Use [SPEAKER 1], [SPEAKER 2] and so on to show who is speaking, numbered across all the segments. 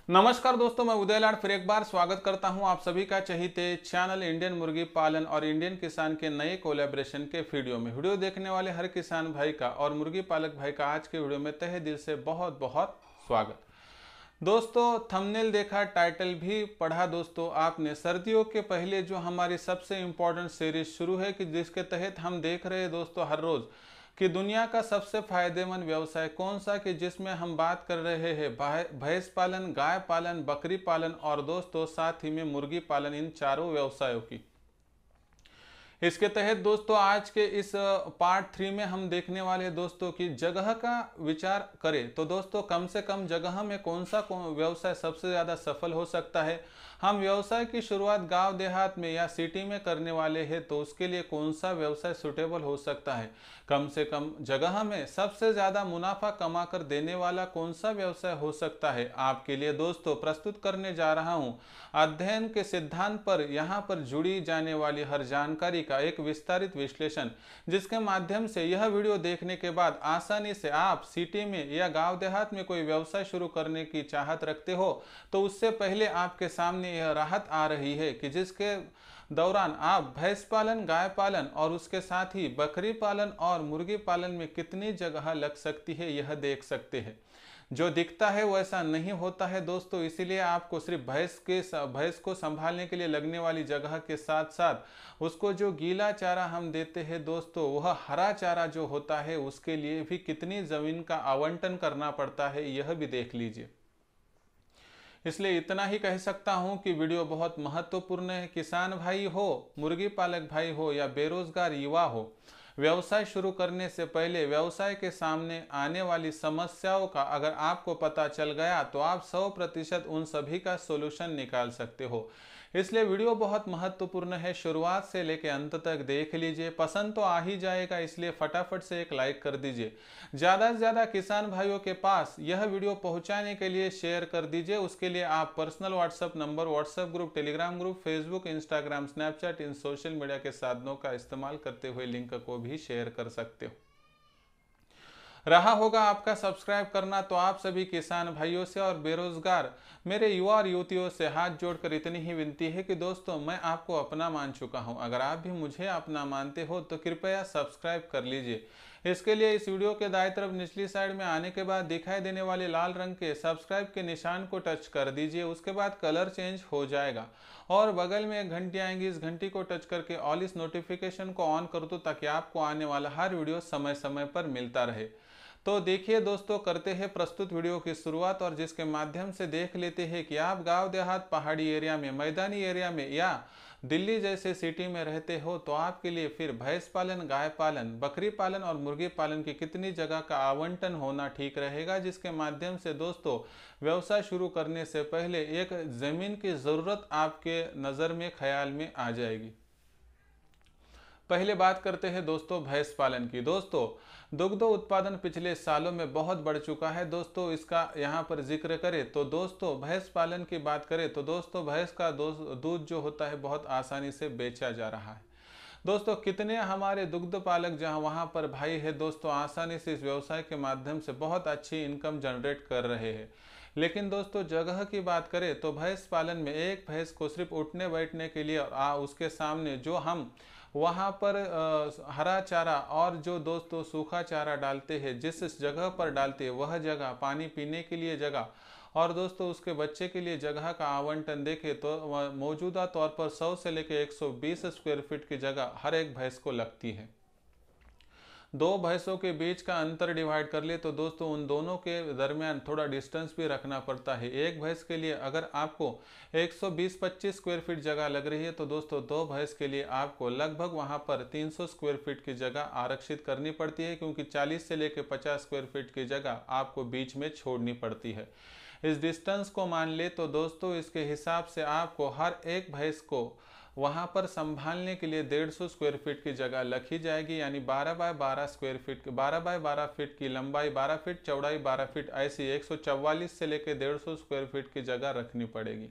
[SPEAKER 1] नमस्कार दोस्तों, मैं उदयलाल फिर एक बार स्वागत करता हूं आप सभी का चहीते चैनल इंडियन मुर्गी पालन और इंडियन किसान के नए कोलैबोरेशन के वीडियो देखने वाले हर किसान भाई का और मुर्गी पालक भाई का आज के वीडियो में तहे दिल से बहुत बहुत स्वागत। दोस्तों, थंबनेल देखा, टाइटल भी पढ़ा दोस्तों आपने। सर्दियों के पहले जो हमारी सबसे इम्पोर्टेंट सीरीज शुरू है कि जिसके तहत हम देख रहे हैं दोस्तों हर रोज कि दुनिया का सबसे फायदेमंद व्यवसाय कौन सा, कि जिसमें हम बात कर रहे हैं भैंस पालन, गाय पालन, बकरी पालन और दोस्तों साथ ही में मुर्गी पालन, इन चारों व्यवसायों की। इसके तहत दोस्तों आज के इस पार्ट 3 में हम देखने वाले हैं दोस्तों की जगह का विचार करें तो दोस्तों कम से कम जगह में कौन सा व्यवसाय सबसे ज़्यादा सफल हो सकता है। हम व्यवसाय की शुरुआत गांव देहात में या सिटी में करने वाले हैं तो उसके लिए कौन सा व्यवसाय सुटेबल हो सकता है। कम से कम जगह में सबसे ज़्यादा मुनाफा कमा कर देने वाला कौन सा व्यवसाय हो सकता है, आपके लिए दोस्तों प्रस्तुत करने जा रहा हूं। अध्ययन के सिद्धांत पर यहाँ पर जुड़ी जाने वाली हर जानकारी का एक विस्तारित विश्लेषण, जिसके माध्यम से यह वीडियो देखने के बाद आसानी से आप सिटी में या गांव देहात में कोई व्यवसाय शुरू करने की चाहत रखते हो तो उससे पहले आपके सामने यह राहत आ रही है कि जिसके दौरान आप भैंस पालन, गाय पालन और उसके साथ ही बकरी पालन और मुर्गी पालन में कितनी जगह लग सकती है यह देख सकते हैं। जो दिखता है वैसा नहीं होता है दोस्तों, इसीलिए आपको सिर्फ भैंस को संभालने के लिए लगने वाली जगह के साथ साथ उसको जो गीला चारा हम देते हैं दोस्तों, वह हरा चारा जो होता है उसके लिए भी कितनी जमीन का आवंटन करना पड़ता है यह भी देख लीजिए। इसलिए इतना ही कह सकता हूं कि वीडियो बहुत महत्वपूर्ण है। किसान भाई हो, मुर्गी पालक भाई हो या बेरोजगार युवा हो, व्यवसाय शुरू करने से पहले व्यवसाय के सामने आने वाली समस्याओं का अगर आपको पता चल गया तो आप 100% उन सभी का सोल्यूशन निकाल सकते हो। इसलिए वीडियो बहुत महत्वपूर्ण है, शुरुआत से लेकर अंत तक देख लीजिए। पसंद तो आ ही जाएगा, इसलिए फटाफट से एक लाइक कर दीजिए। ज़्यादा से ज़्यादा किसान भाइयों के पास यह वीडियो पहुंचाने के लिए शेयर कर दीजिए। उसके लिए आप personal WhatsApp number, WhatsApp group, Telegram group, Facebook, Instagram, Snapchat, इन सोशल मीडिया के साधनों का इस्तेमाल करते हुए लिंक को भी शेयर कर सकते हो। रहा होगा आपका सब्सक्राइब करना, तो आप सभी किसान भाइयों से और बेरोजगार मेरे युवा और युवतियों से हाथ जोड़कर इतनी ही विनती है कि दोस्तों मैं आपको अपना मान चुका हूं, अगर आप भी मुझे अपना मानते हो तो कृपया सब्सक्राइब कर लीजिए। इसके लिए इस वीडियो के दाईं तरफ निचली साइड में आने के बाद दिखाई देने वाले लाल रंग के सब्सक्राइब के निशान को टच कर दीजिए। उसके बाद कलर चेंज हो जाएगा और बगल में एक घंटी आएंगी, इस घंटी को टच करके ऑल इस नोटिफिकेशन को ऑन कर दो ताकि आपको आने वाला हर वीडियो समय समय पर मिलता रहे। तो देखिए दोस्तों, करते हैं प्रस्तुत वीडियो की शुरुआत और जिसके माध्यम से देख लेते हैं कि आप गांव देहात, पहाड़ी एरिया में, मैदानी एरिया में या दिल्ली जैसे सिटी में रहते हो तो आपके लिए फिर भैंस पालन, गाय पालन, बकरी पालन और मुर्गी पालन की कितनी जगह का आवंटन होना ठीक रहेगा, जिसके माध्यम से दोस्तों व्यवसाय शुरू करने से पहले एक जमीन की ज़रूरत आपके नज़र में, ख्याल में आ जाएगी। पहले बात करते हैं दोस्तों भैंस पालन की। दोस्तों दुग्ध उत्पादन पिछले सालों में बहुत बढ़ चुका है दोस्तों, इसका यहाँ पर जिक्र करें तो दोस्तों भैंस पालन की बात करें तो दोस्तों भैंस का दूध जो होता है बहुत आसानी से बेचा जा रहा है। दोस्तों कितने हमारे दुग्ध पालक जहाँ वहाँ पर भाई है दोस्तों आसानी से इस व्यवसाय के माध्यम से बहुत अच्छी इनकम जनरेट कर रहे हैं। लेकिन दोस्तों जगह की बात करें तो भैंस पालन में एक भैंस को सिर्फ उठने बैठने के लिए उसके सामने जो हम वहाँ पर हरा चारा और जो दोस्तों सूखा चारा डालते हैं, जिस जगह पर डालते हैं वह जगह, पानी पीने के लिए जगह और दोस्तों उसके बच्चे के लिए जगह का आवंटन देखें तो मौजूदा तौर पर 100 से लेकर 120 स्क्वायर फीट की जगह हर एक भैंस को लगती है। दो भैंसों के बीच का अंतर डिवाइड कर ले तो दोस्तों उन दोनों के दरमियान थोड़ा डिस्टेंस भी रखना पड़ता है। एक भैंस के लिए अगर आपको 120-25 स्क्वायर फीट जगह लग रही है तो दोस्तों दो भैंस के लिए आपको लगभग वहां पर 300 स्क्वायर फीट की जगह आरक्षित करनी पड़ती है, क्योंकि 40 से लेकर 50 स्क्वायर फीट की जगह आपको बीच में छोड़नी पड़ती है। इस डिस्टेंस को मान ले तो दोस्तों इसके हिसाब से आपको हर एक भैंस को वहां पर संभालने के लिए 150 स्क्वायर फीट की जगह रखी जाएगी, यानी 12 by 12 square feet, 12 by 12 feet की लंबाई, 12 फीट चौड़ाई, 12 फीट, ऐसी 144 से लेकर 150 स्क्वायर फीट की जगह रखनी पड़ेगी।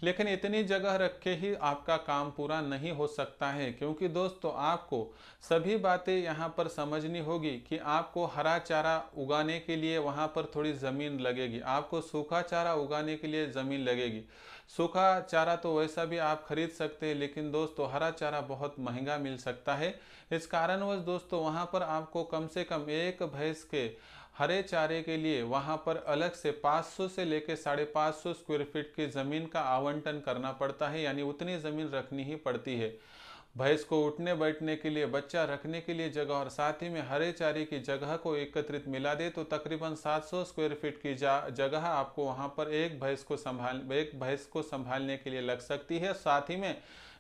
[SPEAKER 1] लेकिन इतनी जगह रख के ही आपका काम पूरा नहीं हो सकता है, क्योंकि दोस्तों आपको सभी बातें यहाँ पर समझनी होगी कि आपको हरा चारा उगाने के लिए वहाँ पर थोड़ी ज़मीन लगेगी, आपको सूखा चारा उगाने के लिए ज़मीन लगेगी। सूखा चारा तो वैसा भी आप खरीद सकते हैं, लेकिन दोस्तों हरा चारा बहुत महंगा मिल सकता है। इस कारणवश दोस्तों वहाँ पर आपको कम से कम एक भैंस के हरे चारे के लिए वहाँ पर अलग से 500 से लेकर 550 स्क्वायर फीट की ज़मीन का आवंटन करना पड़ता है, यानी उतनी ज़मीन रखनी ही पड़ती है। भैंस को उठने बैठने के लिए, बच्चा रखने के लिए जगह और साथ ही में हरे चारे की जगह को एकत्रित मिला दे तो तकरीबन 700 स्क्वायर फीट की जगह आपको वहाँ पर एक भैंस को संभालने के लिए लग सकती है। साथ ही में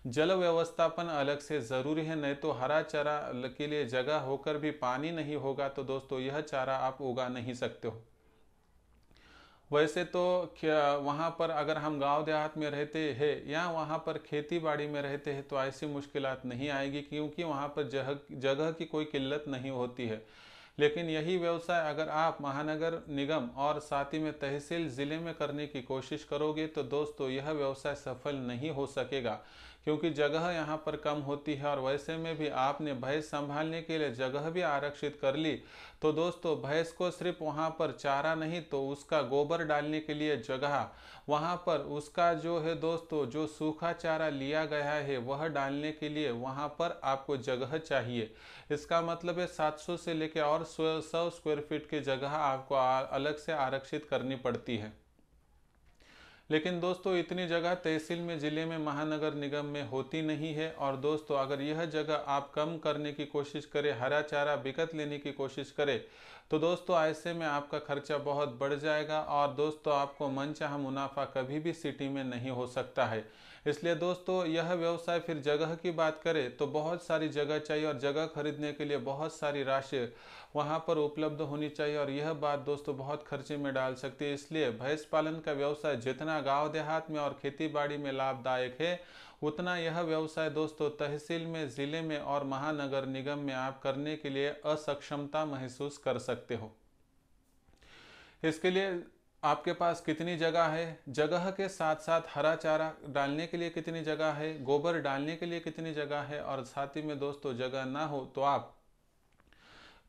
[SPEAKER 1] जल व्यवस्थापन अलग से ज़रूरी है, नहीं तो हरा चारा के लिए जगह होकर भी पानी नहीं होगा तो दोस्तों यह चारा आप उगा नहीं सकते हो। वैसे तो क्या वहाँ पर अगर हम गांव देहात में रहते हैं या वहाँ पर खेती बाड़ी में रहते हैं तो ऐसी मुश्किलात नहीं आएगी, क्योंकि वहाँ पर जगह की कोई किल्लत नहीं होती है। लेकिन यही व्यवसाय अगर आप महानगर निगम और साथ ही में तहसील ज़िले में करने की कोशिश करोगे तो दोस्तों यह व्यवसाय सफल नहीं हो सकेगा, क्योंकि जगह यहाँ पर कम होती है। और वैसे में भी आपने भैंस संभालने के लिए जगह भी आरक्षित कर ली तो दोस्तों भैंस को सिर्फ वहाँ पर चारा नहीं तो उसका गोबर डालने के लिए जगह, वहाँ पर उसका जो है दोस्तों जो सूखा चारा लिया गया है वह डालने के लिए वहाँ पर आपको जगह चाहिए। इसका मतलब है 700 से लेकर और 100 स्क्वायर फीट की जगह आपको अलग से आरक्षित करनी पड़ती है। लेकिन दोस्तों इतनी जगह तहसील में, ज़िले में, महानगर निगम में होती नहीं है। और दोस्तों अगर यह जगह आप कम करने की कोशिश करें, हरा चारा विकत लेने की कोशिश करें तो दोस्तों ऐसे में आपका खर्चा बहुत बढ़ जाएगा और दोस्तों आपको मनचाहा मुनाफा कभी भी सिटी में नहीं हो सकता है। इसलिए दोस्तों यह व्यवसाय, फिर जगह की बात करें तो बहुत सारी जगह चाहिए और जगह खरीदने के लिए बहुत सारी राशि वहाँ पर उपलब्ध होनी चाहिए और यह बात दोस्तों बहुत खर्चे में डाल सकती है। इसलिए भैंस पालन का व्यवसाय जितना गांव देहात में और खेती बाड़ी में लाभदायक है, उतना यह व्यवसाय दोस्तों तहसील में, ज़िले में और महानगर निगम में आप करने के लिए असक्षमता महसूस कर सकते हो। इसके लिए आपके पास कितनी जगह है, जगह के साथ साथ हरा चारा डालने के लिए कितनी जगह है, गोबर डालने के लिए कितनी जगह है, और साथ ही में दोस्तों जगह ना हो तो आप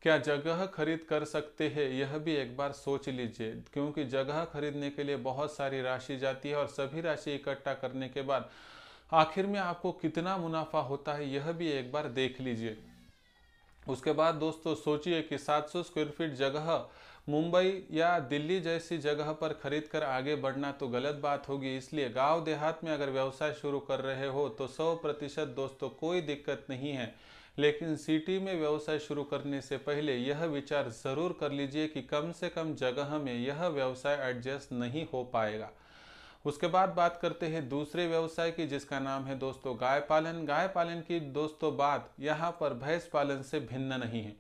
[SPEAKER 1] क्या जगह खरीद कर सकते हैं, यह भी एक बार सोच लीजिए। क्योंकि जगह खरीदने के लिए बहुत सारी राशि जाती है और सभी राशि इकट्ठा करने के बाद आखिर में आपको कितना मुनाफा होता है यह भी एक बार देख लीजिए। उसके बाद दोस्तों सोचिए कि 700 स्क्वायर फीट जगह मुंबई या दिल्ली जैसी जगह पर खरीद कर आगे बढ़ना तो गलत बात होगी। इसलिए गांव देहात में अगर व्यवसाय शुरू कर रहे हो तो 100% दोस्तों कोई दिक्कत नहीं है, लेकिन सिटी में व्यवसाय शुरू करने से पहले यह विचार ज़रूर कर लीजिए कि कम से कम जगह में यह व्यवसाय एडजस्ट नहीं हो पाएगा। उसके बाद बात करते हैं दूसरे व्यवसाय की, जिसका नाम है दोस्तों गाय पालन। गाय पालन की दोस्तों बात यहाँ पर भैंस पालन से भिन्न नहीं है।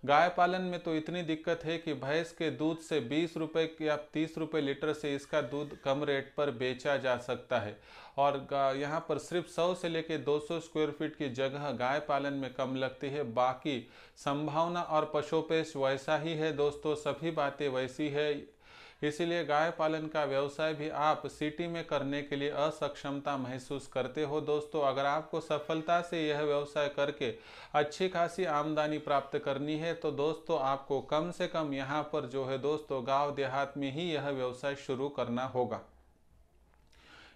[SPEAKER 1] गाय पालन में तो इतनी दिक्कत है कि भैंस के दूध से 20 रुपये या 30 रुपये लीटर से इसका दूध कम रेट पर बेचा जा सकता है। और यहाँ पर सिर्फ 100 से लेकर 200 स्क्वायर फीट की जगह गाय पालन में कम लगती है। बाकी संभावना और पशुपेश वैसा ही है दोस्तों, सभी बातें वैसी है। इसीलिए गाय पालन का व्यवसाय भी आप सिटी में करने के लिए असक्षमता महसूस करते हो दोस्तों। अगर आपको सफलता से यह व्यवसाय करके अच्छी खासी आमदनी प्राप्त करनी है तो दोस्तों आपको कम से कम यहाँ पर जो है दोस्तों गांव देहात में ही यह व्यवसाय शुरू करना होगा।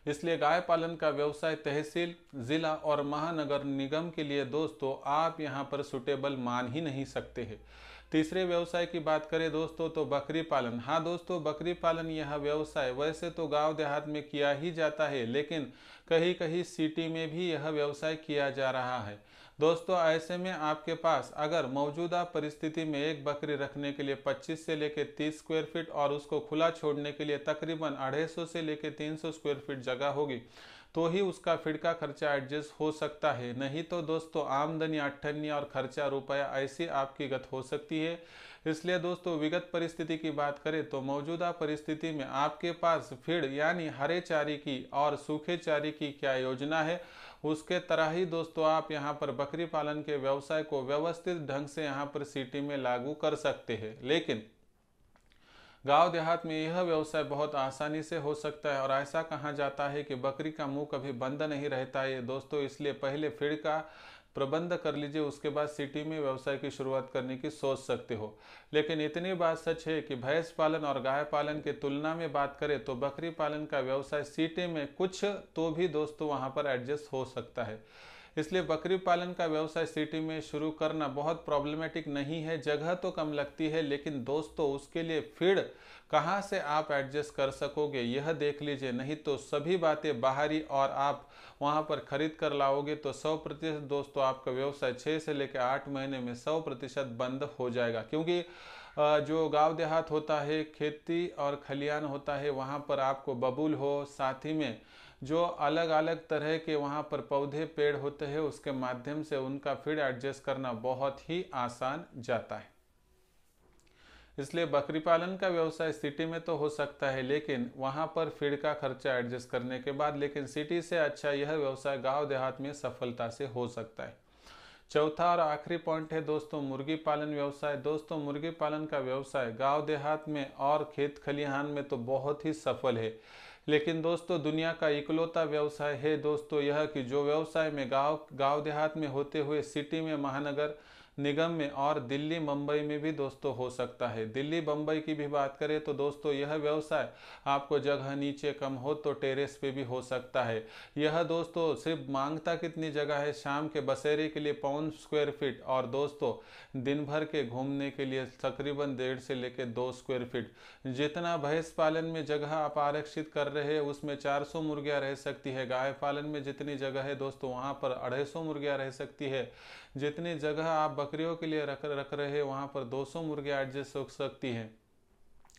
[SPEAKER 1] इसलिए गाय पालन का व्यवसाय तहसील, जिला और महानगर निगम के लिए दोस्तों आप यहाँ पर सुटेबल मान ही नहीं सकते हैं। तीसरे व्यवसाय की बात करें दोस्तों तो बकरी पालन। हाँ दोस्तों, बकरी पालन यह व्यवसाय वैसे तो गांव देहात में किया ही जाता है, लेकिन कहीं कहीं सिटी में भी यह व्यवसाय किया जा रहा है दोस्तों। ऐसे में आपके पास अगर मौजूदा परिस्थिति में एक बकरी रखने के लिए 25 से लेकर 30 स्क्वायर फीट और उसको खुला छोड़ने के लिए तकरीबन 250 से लेकर 300 स्क्वायर फीट जगह होगी तो ही उसका फीड का खर्चा एडजस्ट हो सकता है। नहीं तो दोस्तों आमदनी अट्ठन्नी और खर्चा रुपया ऐसी आपकी गत हो सकती है। इसलिए दोस्तों विगत परिस्थिति की बात करें तो मौजूदा परिस्थिति में आपके पास फीड यानी हरे चारे की और सूखे चारे की क्या योजना है, उसके तरह ही दोस्तों आप यहाँ पर बकरी पालन के व्यवसाय को व्यवस्थित ढंग से यहाँ पर सिटी में लागू कर सकते हैं। लेकिन गांव देहात में यह व्यवसाय बहुत आसानी से हो सकता है और ऐसा कहा जाता है कि बकरी का मुंह कभी बंद नहीं रहता है दोस्तों। इसलिए पहले फीड का प्रबंध कर लीजिए, उसके बाद सिटी में व्यवसाय की शुरुआत करने की सोच सकते हो। लेकिन इतनी बात सच है कि भैंस पालन और गाय पालन की तुलना में बात करें तो बकरी पालन का व्यवसाय सिटी में कुछ तो भी दोस्तों वहां पर एडजस्ट हो सकता है। इसलिए बकरी पालन का व्यवसाय सिटी में शुरू करना बहुत प्रॉब्लमेटिक नहीं है। जगह तो कम लगती है, लेकिन दोस्तों उसके लिए फीड कहाँ से आप एडजस्ट कर सकोगे यह देख लीजिए, नहीं तो सभी बातें बाहरी और आप वहाँ पर खरीद कर लाओगे तो 100% दोस्तों आपका व्यवसाय 6 से लेकर 8 महीने में 100% बंद हो जाएगा। क्योंकि जो गांव देहात होता है, खेती और खलियान होता है, वहाँ पर आपको बबूल हो, साथ ही में जो अलग अलग तरह के वहाँ पर पौधे पेड़ होते हैं उसके माध्यम से उनका फीड एडजस्ट करना बहुत ही आसान जाता है। इसलिए बकरी पालन का व्यवसाय सिटी में तो हो सकता है, लेकिन वहाँ पर फीड का खर्चा एडजस्ट करने के बाद, लेकिन सिटी से अच्छा यह व्यवसाय गांव देहात में सफलता से हो सकता है। चौथा और आखिरी पॉइंट है दोस्तों मुर्गी पालन व्यवसाय। दोस्तों मुर्गी पालन का व्यवसाय गांव देहात में और खेत खलिहान में तो बहुत ही सफल है, लेकिन दोस्तों दुनिया का इकलौता व्यवसाय है दोस्तों यह कि जो व्यवसाय में गांव देहात में होते हुए सिटी में, महानगर निगम में और दिल्ली मुंबई में भी दोस्तों हो सकता है। दिल्ली मुंबई की भी बात करें तो दोस्तों यह व्यवसाय आपको जगह नीचे कम हो तो टेरेस पे भी हो सकता है। यह दोस्तों सिर्फ मांगता कितनी जगह है, शाम के बसेरे के लिए 5 स्क्वायर फीट और दोस्तों दिन भर के घूमने के लिए तकरीबन 1.5 से लेकर 2 स्क्वायर फीट। जितना भैंस पालन में जगह आप आरक्षित कर रहे हैं उसमें 400 मुर्गियाँ रह सकती है। गाय पालन में जितनी जगह है दोस्तों वहाँ पर 250 मुर्गियाँ रह सकती है। जितनी जगह आप बकरियों के लिए रख रहे हैं वहाँ पर 200 मुर्गियाँ एडजस्ट हो सकती हैं।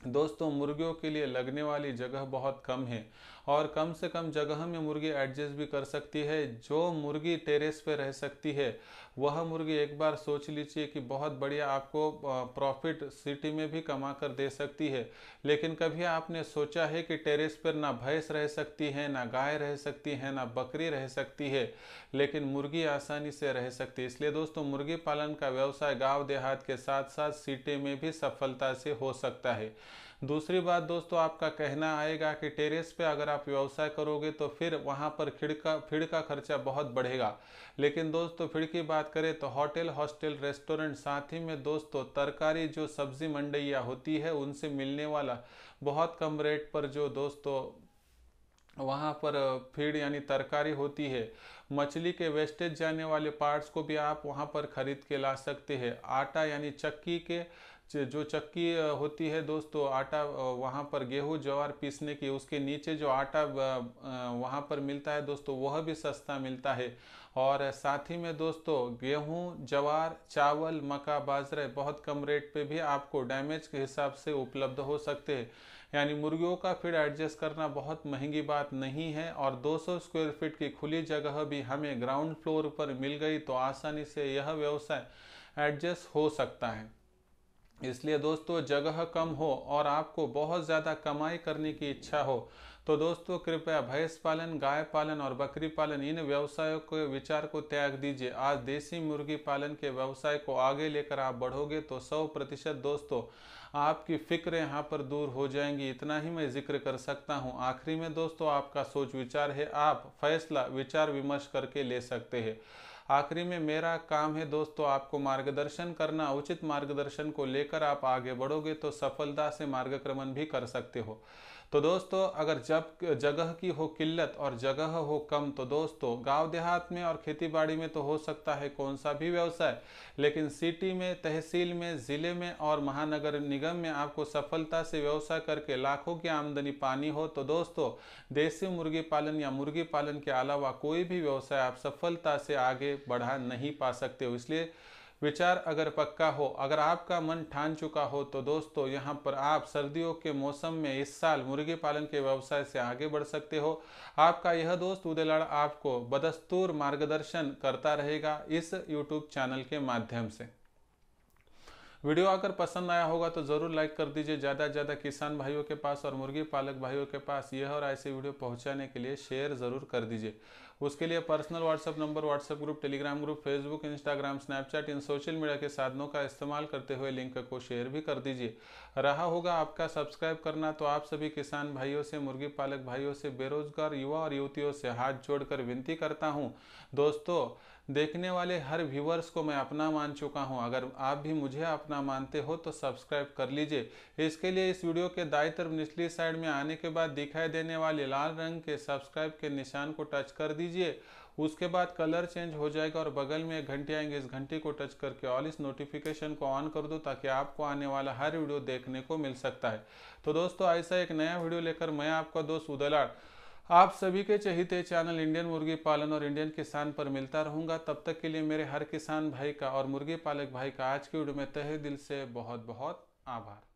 [SPEAKER 1] दोस्तों मुर्गियों के लिए लगने वाली जगह बहुत कम है और कम से कम जगह में मुर्गी एडजस्ट भी कर सकती है। जो मुर्गी टेरेस पे रह सकती है वह मुर्गी एक बार सोच लीजिए कि बहुत बढ़िया आपको प्रॉफिट सिटी में भी कमा कर दे सकती है। लेकिन कभी आपने सोचा है कि टेरेस पर ना भैंस रह सकती है, ना गाय रह सकती है, ना बकरी रह सकती है, लेकिन मुर्गी आसानी से रह सकती है। इसलिए दोस्तों मुर्गी पालन का व्यवसाय गाँव देहात के साथ साथ सिटी में भी सफलता से हो सकता है। दूसरी बात दोस्तों आपका कहना आएगा कि टेरेस पे अगर आप व्यवसाय करोगे तो फिर वहाँ पर फीड का खर्चा बहुत बढ़ेगा। लेकिन दोस्तों फीड की बात करें तो होटल, हॉस्टल, रेस्टोरेंट, साथ ही में दोस्तों तरकारी जो सब्जी मंडियाँ होती है उनसे मिलने वाला बहुत कम रेट पर जो दोस्तों वहाँ पर फीड यानी तरकारी होती है, मछली के वेस्टेज जाने वाले पार्ट्स को भी आप वहाँ पर खरीद के ला सकते हैं। आटा यानी चक्की के जो चक्की होती है दोस्तों, आटा वहाँ पर गेहूँ ज्वार पीसने की, उसके नीचे जो आटा वहाँ पर मिलता है दोस्तों वह भी सस्ता मिलता है। और साथ ही में दोस्तों गेहूँ, ज्वार, चावल, मक्का, बाजरे बहुत कम रेट पे भी आपको डैमेज के हिसाब से उपलब्ध हो सकते हैं। यानी मुर्गियों का फीड एडजस्ट करना बहुत महंगी बात नहीं है और 200 स्क्वायर फीट की खुली जगह भी हमें ग्राउंड फ्लोर पर मिल गई तो आसानी से यह व्यवसाय एडजस्ट हो सकता है। इसलिए दोस्तों जगह कम हो और आपको बहुत ज़्यादा कमाई करने की इच्छा हो तो दोस्तों कृपया भैंस पालन, गाय पालन और बकरी पालन इन व्यवसायों के विचार को त्याग दीजिए। आज देसी मुर्गी पालन के व्यवसाय को आगे लेकर आप बढ़ोगे तो 100% दोस्तों आपकी फिक्र यहाँ पर दूर हो जाएंगी। इतना ही मैं जिक्र कर सकता हूँ। आखिरी में दोस्तों आपका सोच विचार है, आप फैसला विचार विमर्श करके ले सकते हैं। आखिरी में मेरा काम है दोस्तों आपको मार्गदर्शन करना। उचित मार्गदर्शन को लेकर आप आगे बढ़ोगे तो सफलता से मार्गक्रमण भी कर सकते हो। तो दोस्तों अगर जब जगह की हो किल्लत और जगह हो कम तो दोस्तों गांव देहात में और खेती बाड़ी में तो हो सकता है कौन सा भी व्यवसाय, लेकिन सिटी में, तहसील में, ज़िले में और महानगर निगम में आपको सफलता से व्यवसाय करके लाखों की आमदनी पानी हो तो दोस्तों देसी मुर्गी पालन या मुर्गी पालन के अलावा कोई भी व्यवसाय आप सफलता से आगे बढ़ा नहीं पा सकते हो। इसलिए विचार अगर पक्का हो, अगर आपका मन ठान चुका हो तो दोस्तों यहाँ पर आप सर्दियों के मौसम में इस साल मुर्गी पालन के व्यवसाय से आगे बढ़ सकते हो। आपका यह दोस्त उदय लाड़ आपको बदस्तूर मार्गदर्शन करता रहेगा इस YouTube चैनल के माध्यम से। वीडियो अगर पसंद आया होगा तो ज़रूर लाइक कर दीजिए। ज़्यादा से ज़्यादा किसान भाइयों के पास और मुर्गी पालक भाइयों के पास यह और ऐसे वीडियो पहुंचाने के लिए शेयर ज़रूर कर दीजिए। उसके लिए personal WhatsApp number, WhatsApp group, Telegram group, Facebook, Instagram, Snapchat, इन सोशल मीडिया के साधनों का इस्तेमाल करते हुए लिंक को शेयर भी कर दीजिए। रहा होगा आपका सब्सक्राइब करना, तो आप सभी किसान भाइयों से, मुर्गी पालक भाइयों से, बेरोजगार युवा और युवतियों से हाथ जोड़कर विनती करता हूं। दोस्तों, देखने वाले हर व्यूवर्स को मैं अपना मान चुका हूं। अगर आप भी मुझे अपना मानते हो तो सब्सक्राइब कर लीजिए। इसके लिए इस वीडियो के दाईं तरफ निचली साइड में आने के बाद दिखाई देने वाले लाल रंग के सब्सक्राइब के निशान को टच कर दीजिए। उसके बाद कलर चेंज हो जाएगा और बगल में एक घंटी आएंगे, इस घंटी को टच करके ऑल इस नोटिफिकेशन को ऑन कर दो, ताकि आपको आने वाला हर वीडियो देखने को मिल सकता है। तो दोस्तों, ऐसा एक नया वीडियो लेकर मैं आपका दोस्त उदयलाल आप सभी के चहीते चैनल इंडियन मुर्गी पालन और इंडियन किसान पर मिलता रहूंगा। तब तक के लिए मेरे हर किसान भाई का और मुर्गी पालक भाई का आज की वीडियो में तहे दिल से बहुत बहुत आभार।